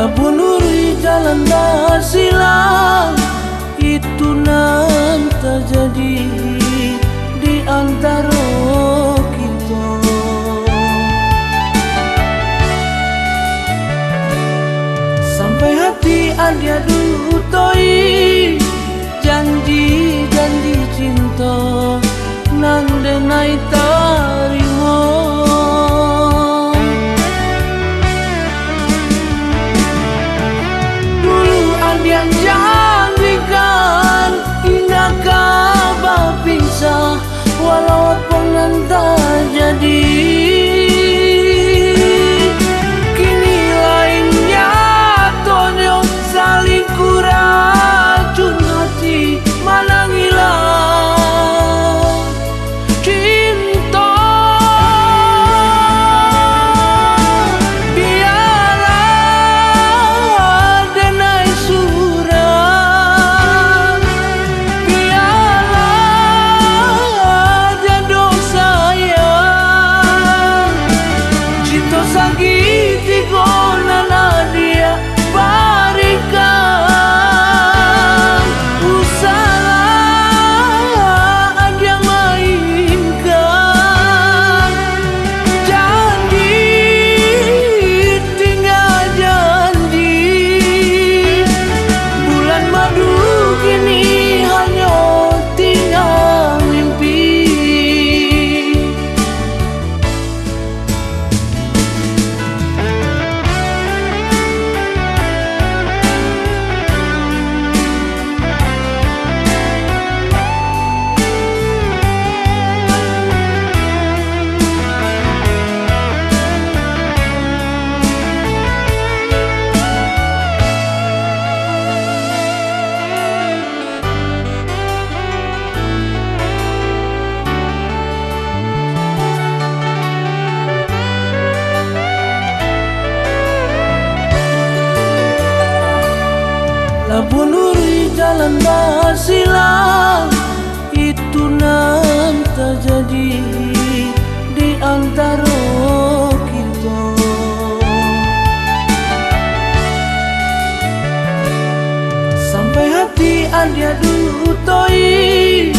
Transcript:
Labunuri jalan basilang itu nan terjadi di antara kita. Sampai hati adia dutoi janji-janji cinta nan denai tarimo. Dulu adia janjikan hingga kabar pisah, walau pernah tak jadi. Kini lainnya tonyo saling kuracun hati, malang hilang cinta. Biarlah denai surat, biarlah jaduk sayang. Cinta sakiti konan adia barikan, usaha adia mainkan. Janji tinggal janji, bulan madu kini hanya tinggal mimpi. Labunuri jalan basilang itu nan terjadi di antara kita. Sampai hati adia dutoi